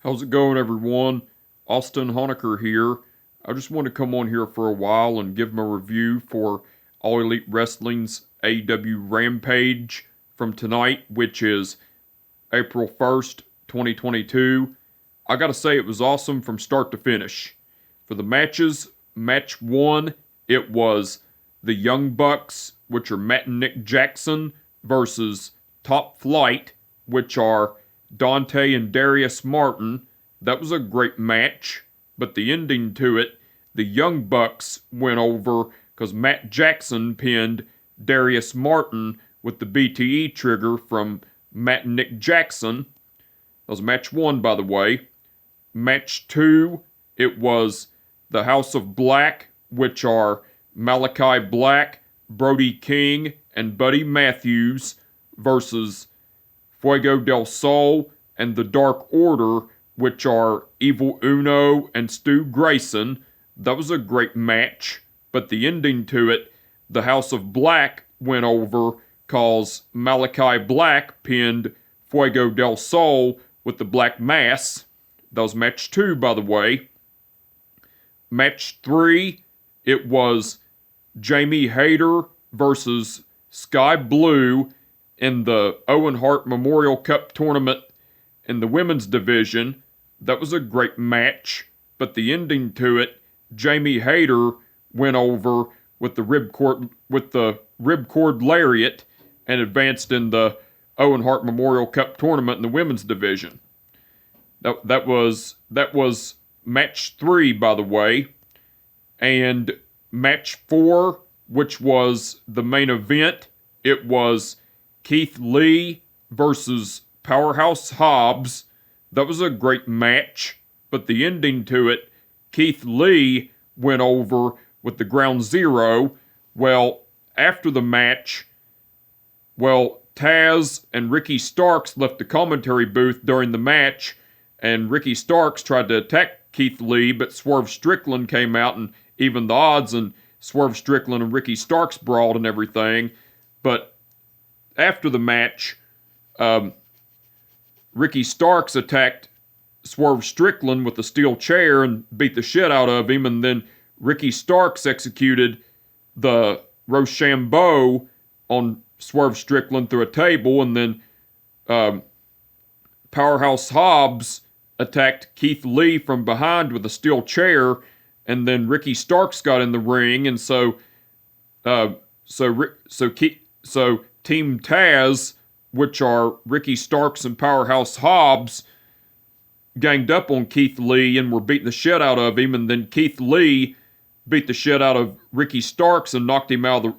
How's it going, everyone? Austin Honecker here. I just want to come on here for a while and give my review for All Elite Wrestling's AEW Rampage from tonight, which is April 1st, 2022. I gotta say, it was awesome from start to finish. For the matches, match 1, it was the Young Bucks, which are Matt and Nick Jackson, versus Top Flight, which are Dante and Darius Martin. That was a great match, but the ending to it, the Young Bucks went over because Matt Jackson pinned Darius Martin with the BTE trigger from Matt and Nick Jackson. That was match 1, by the way. Match 2, it was the House of Black, which are Malachi Black, Brody King, and Buddy Matthews versus Fuego del Sol and the Dark Order, which are Evil Uno and Stu Grayson. That was a great match, but the ending to it, the House of Black went over cause Malachi Black pinned Fuego del Sol with the Black Mass. That was match 2, by the way. Match 3, it was Jamie Hayter versus Sky Blue in the Owen Hart Memorial Cup tournament in the women's division. That was a great match, but the ending to it, Jamie Hayter went over with the ribcord lariat and advanced in the Owen Hart Memorial Cup tournament in the women's division. That was match 3, by the way. And match 4, which was the main event, it was Keith Lee versus Powerhouse Hobbs. That was a great match, but the ending to it, Keith Lee went over with the Ground Zero. Well, after the match, Taz and Ricky Starks left the commentary booth during the match, and Ricky Starks tried to attack Keith Lee, but Swerve Strickland came out and evened the odds, and Swerve Strickland and Ricky Starks brawled and everything. But after the match, Ricky Starks attacked Swerve Strickland with a steel chair and beat the shit out of him, and then Ricky Starks executed the Rochambeau on Swerve Strickland through a table, and then Powerhouse Hobbs attacked Keith Lee from behind with a steel chair, and then Ricky Starks got in the ring, and so Team Taz, which are Ricky Starks and Powerhouse Hobbs, ganged up on Keith Lee and were beating the shit out of him, and then Keith Lee beat the shit out of Ricky Starks and knocked him out of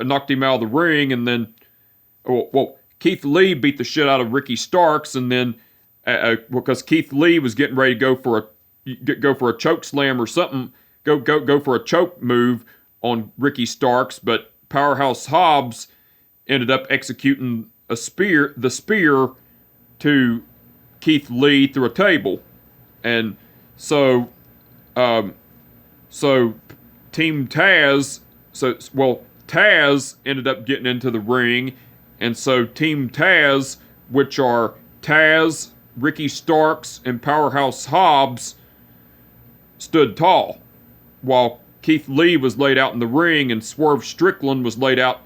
the ring, and then Keith Lee beat the shit out of Ricky Starks, and then because Keith Lee was getting ready to go for a choke slam or something, go for a choke move on Ricky Starks, but Powerhouse Hobbs ended up executing the spear to Keith Lee through a table, and so Team Taz, Taz ended up getting into the ring, and so Team Taz, which are Taz, Ricky Starks, and Powerhouse Hobbs, stood tall, while Keith Lee was laid out in the ring and Swerve Strickland was laid out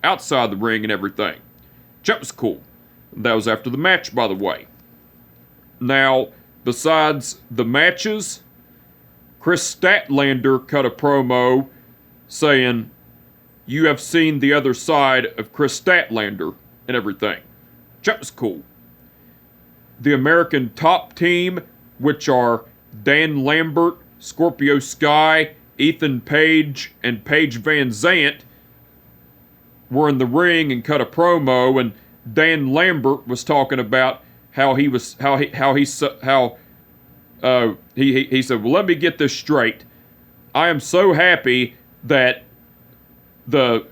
outside the ring and everything. That was cool. That was after the match, by the way. Now, besides the matches, Chris Statlander cut a promo saying, "You have seen the other side of Chris Statlander," and everything. That was cool. The American Top Team, which are Dan Lambert, Scorpio Sky, Ethan Page, and Paige Van Zant, were in the ring and cut a promo, and Dan Lambert was talking about how he said, "Well, let me get this straight. I am so happy that the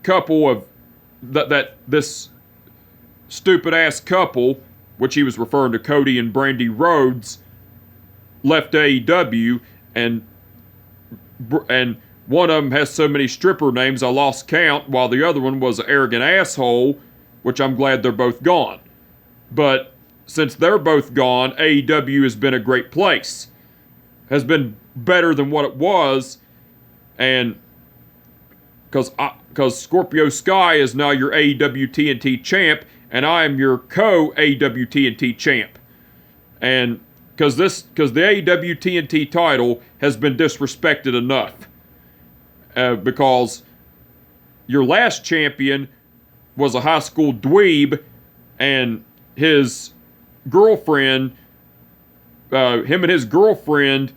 couple of that this stupid ass couple," which he was referring to Cody and Brandy Rhodes, "left AEW, and one of them has so many stripper names I lost count, while the other one was an arrogant asshole, which I'm glad they're both gone." But since they're both gone, AEW has been a great place. Has been better than what it was. And because Scorpio Sky is now your AEW TNT champ, and I am your co-AEW TNT champ. And because the AEW TNT title has been disrespected enough. Because your last champion was a high school dweeb, and his girlfriend, him and his girlfriend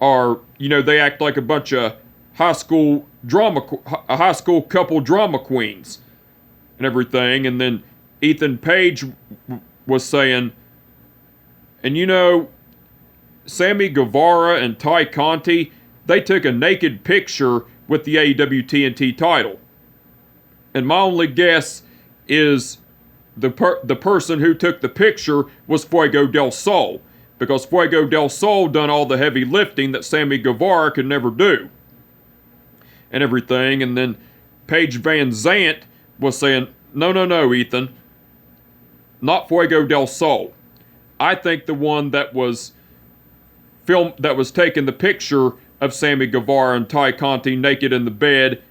are, they act like a bunch of high school couple drama queens and everything. And then Ethan Page was saying, and Sammy Guevara and Ty Conti, they took a naked picture with the AEW TNT title. And my only guess is the person who took the picture was Fuego del Sol, because Fuego del Sol done all the heavy lifting that Sammy Guevara could never do. And everything. And then Paige Van Zant was saying, no, Ethan. Not Fuego del Sol. I think the one that was taking the picture of Sammy Guevara and Ty Conti nude in the bed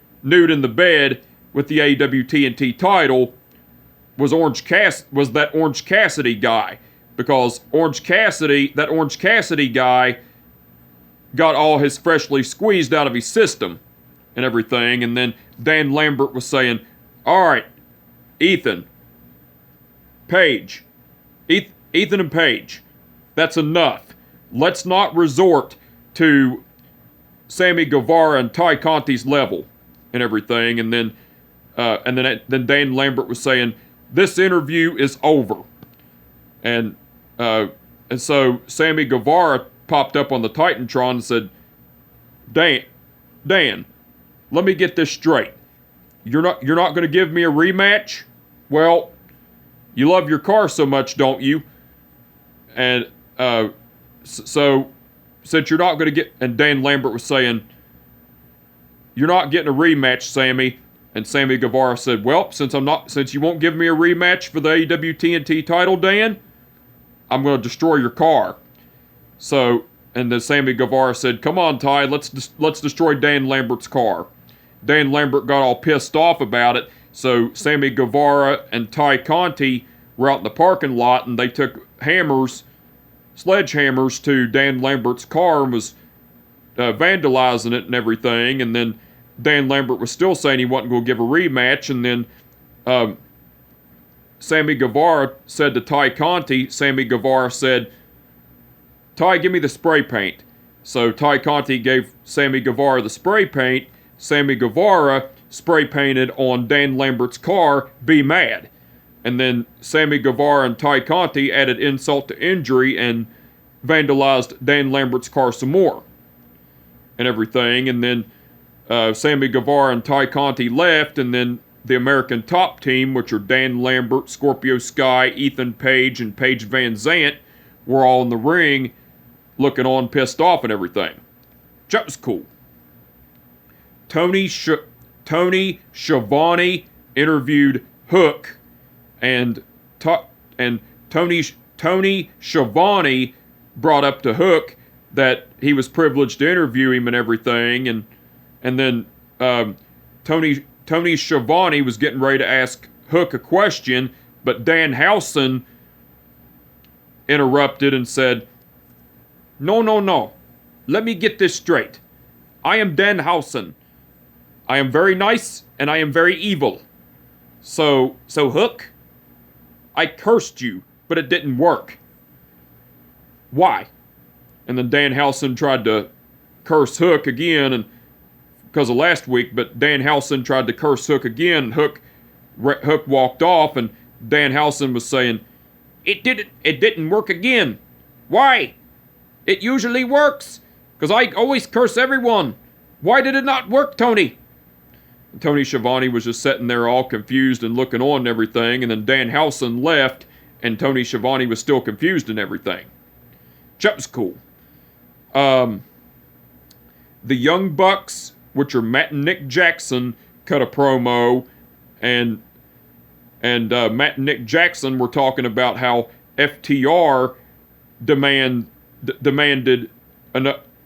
with the AEW TNT title was that Orange Cassidy guy. Because that Orange Cassidy guy got all his freshly squeezed out of his system and everything. And then Dan Lambert was saying, all right, Ethan and Paige, that's enough. Let's not resort to Sammy Guevara and Ty Conti's level and everything. And then Dan Lambert was saying, this interview is over. And so Sammy Guevara popped up on the Titantron and said, Dan, let me get this straight. You're not going to give me a rematch? Well, you love your car so much, don't you? And so since you're not going to get, and Dan Lambert was saying, you're not getting a rematch, Sammy. And Sammy Guevara said, well, since you won't give me a rematch for the AEW TNT title, Dan, I'm going to destroy your car. So, and then Sammy Guevara said, come on, Ty, let's destroy Dan Lambert's car. Dan Lambert got all pissed off about it, so Sammy Guevara and Ty Conti were out in the parking lot, and they took sledgehammers to Dan Lambert's car and was vandalizing it and everything. And then Dan Lambert was still saying he wasn't going to give a rematch, and then Sammy Guevara said to Ty Conti, Sammy Guevara said, Ty, give me the spray paint. So Ty Conti gave Sammy Guevara the spray paint. Sammy Guevara spray painted on Dan Lambert's car, Be Mad. And then Sammy Guevara and Ty Conti added insult to injury and vandalized Dan Lambert's car some more and everything. And then Sammy Guevara and Ty Conti left, and then the American Top Team, which are Dan Lambert, Scorpio Sky, Ethan Page, and Paige Van Zant, were all in the ring looking on pissed off and everything. That was cool. Tony Schiavone interviewed Hook, and Tony Schiavone brought up to Hook that he was privileged to interview him and everything, and then Tony Schiavone was getting ready to ask Hook a question, but Dan Housen interrupted and said, No. Let me get this straight. I am Dan Housen. I am very nice, and I am very evil. So Hook, I cursed you, but it didn't work. Why? And then Dan Housen tried to curse Hook again, and because of last week, but Dan Housen tried to curse Hook again. Hook walked off, and Dan Housen was saying, It didn't work again. Why? It usually works, because I always curse everyone. Why did it not work, Tony? And Tony Schiavone was just sitting there all confused and looking on and everything, and then Dan Housen left, and Tony Schiavone was still confused and everything. That was cool. The Young Bucks, which are Matt and Nick Jackson, cut a promo, and Matt and Nick Jackson were talking about how FTR demanded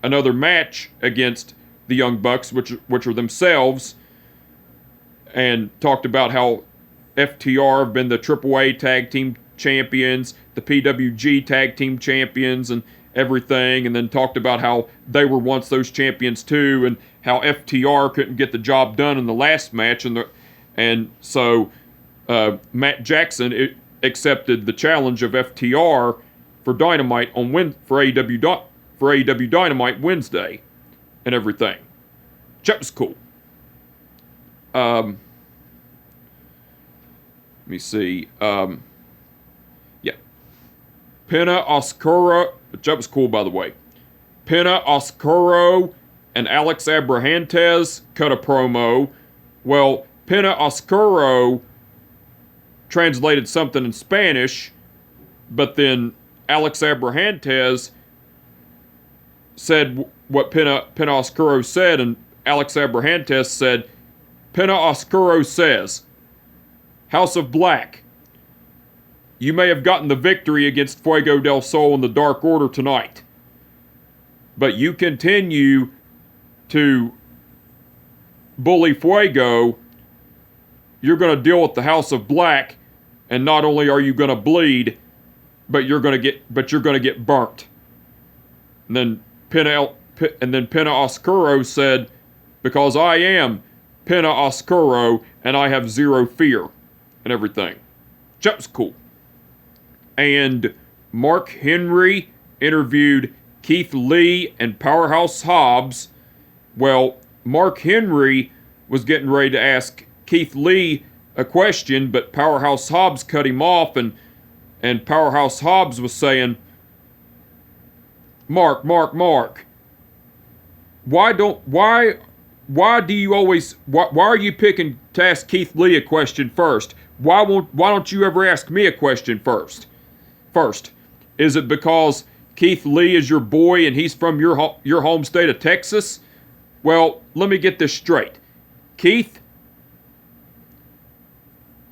another match against the Young Bucks, which are themselves, and talked about how FTR have been the AAA Tag Team Champions, the PWG Tag Team Champions, and everything, and then talked about how they were once those champions too, and how FTR couldn't get the job done in the last match, and so Matt Jackson accepted the challenge of FTR for Dynamite for AEW Dynamite Wednesday, and everything. That was cool. Let me see. Yeah. Penta Oscuro. That was cool, by the way. Penta Oscuro and Alex Abrahantes cut a promo. Well, Penta Oscuro translated something in Spanish, but then Alex Abrahantes said what Penta Oscuro said, and Alex Abrahantes said, Penta Oscuro says, House of Black, you may have gotten the victory against Fuego del Sol and the Dark Order tonight, but you continue to bully Fuego, you're going to deal with the House of Black, and not only are you going to bleed, but you're going to get burnt. And then Penta Oscuro said, because I am Penta Oscuro and I have zero fear, and everything. That was cool. And Mark Henry interviewed Keith Lee and Powerhouse Hobbs. Well, Mark Henry was getting ready to ask Keith Lee a question, but Powerhouse Hobbs cut him off, and Powerhouse Hobbs was saying, Mark, why are you picking to ask Keith Lee a question first? Why don't you ever ask me a question first? Is it because Keith Lee is your boy and he's from your home state of Texas? Well, let me get this straight. Keith,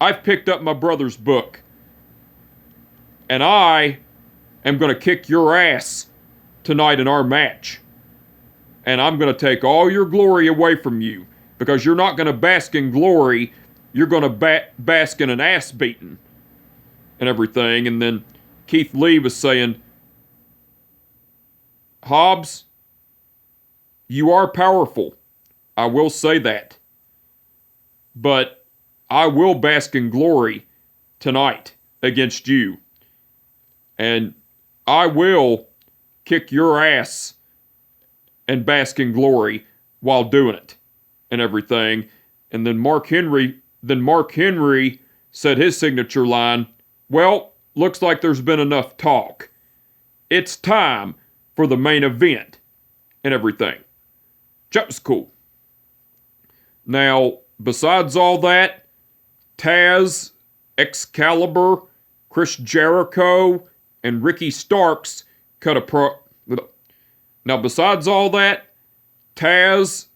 I've picked up my brother's book, and I am going to kick your ass tonight in our match. And I'm going to take all your glory away from you, because you're not going to bask in glory, you're going to bask in an ass beating and everything. And then Keith Lee was saying, Hobbs, you are powerful. I will say that. But I will bask in glory tonight against you. And I will kick your ass and bask in glory while doing it and everything. And then Mark Henry said his signature line, well, looks like there's been enough talk. It's time for the main event and everything. That was cool. Now, besides all that, Taz, Excalibur, Chris Jericho, and Ricky Starks cut a pro... Now, besides all that, Taz,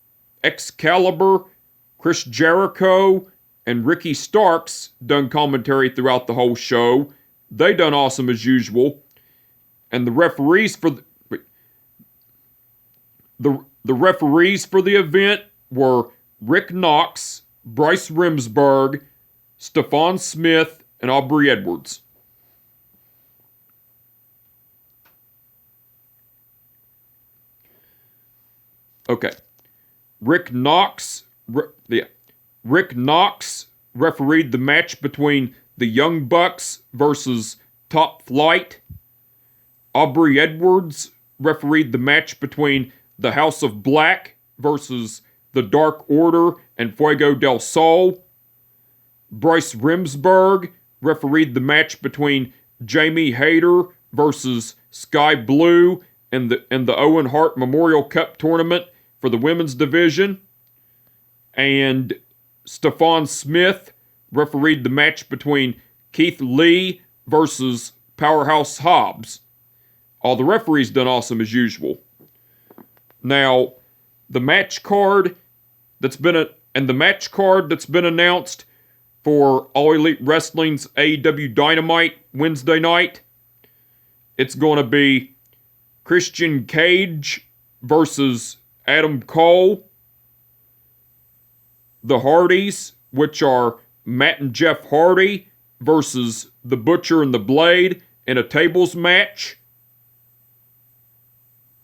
Excalibur, Chris Jericho, and Ricky Starks done commentary throughout the whole show. They done awesome as usual. And the referees for the referees for the event were Rick Knox, Bryce Remsburg, Stephon Smith, and Aubrey Edwards. Okay. Rick Knox refereed the match between the Young Bucks versus Top Flight. Aubrey Edwards refereed the match between the House of Black versus the Dark Order and Fuego del Sol. Bryce Remsburg refereed the match between Jamie Hayter versus Sky Blue in the Owen Hart Memorial Cup tournament for the women's division. And Stephon Smith refereed the match between Keith Lee versus Powerhouse Hobbs. All the referees done awesome as usual. Now, the match card that's been announced for All Elite Wrestling's AEW Dynamite Wednesday night, it's going to be Christian Cage versus Adam Cole. The Hardys, which are Matt and Jeff Hardy versus the Butcher and the Blade in a tables match.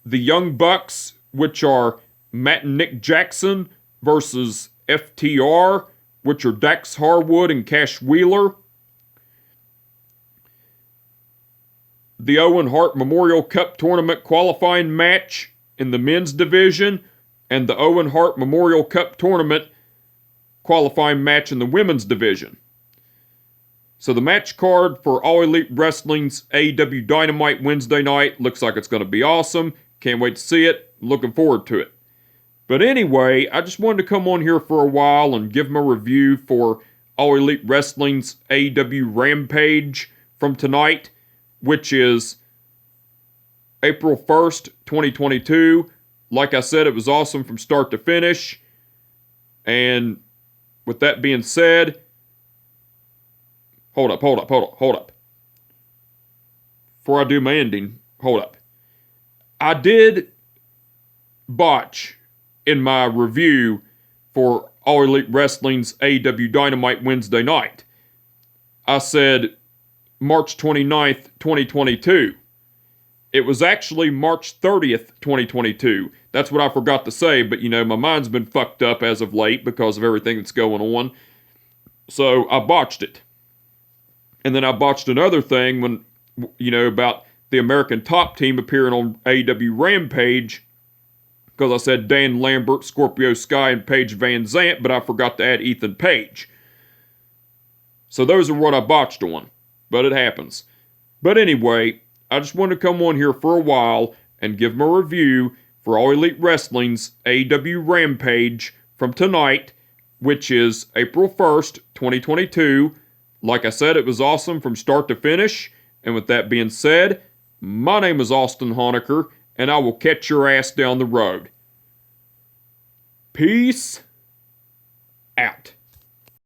The Young Bucks, which are Matt and Nick Jackson versus FTR, which are Dax Harwood and Cash Wheeler. The Owen Hart Memorial Cup Tournament qualifying match in the men's division, and the Owen Hart Memorial Cup Tournament qualifying match in the women's division. So the match card for All Elite Wrestling's AEW Dynamite Wednesday night looks like it's going to be awesome. Can't wait to see it. Looking forward to it. But anyway, I just wanted to come on here for a while and give my review for All Elite Wrestling's AEW Rampage from tonight, which is April 1st, 2022. Like I said, it was awesome from start to finish. And with that being said, hold up. Before I do my ending, hold up. I did botch in my review for All Elite Wrestling's AEW Dynamite Wednesday night. I said March 29th, 2022. It was actually March 30th, 2022. That's what I forgot to say, but my mind's been fucked up as of late because of everything that's going on. So I botched it. And then I botched another thing when, about the American Top Team appearing on AEW Rampage, because I said Dan Lambert, Scorpio Sky, and Paige Van Zant, but I forgot to add Ethan Page. So those are what I botched on, but it happens. But anyway, I just wanted to come on here for a while and give my review for All Elite Wrestling's AEW Rampage from tonight, which is April 1st, 2022. Like I said, it was awesome from start to finish. And with that being said, my name is Austin Honecker, and I will catch your ass down the road. Peace out.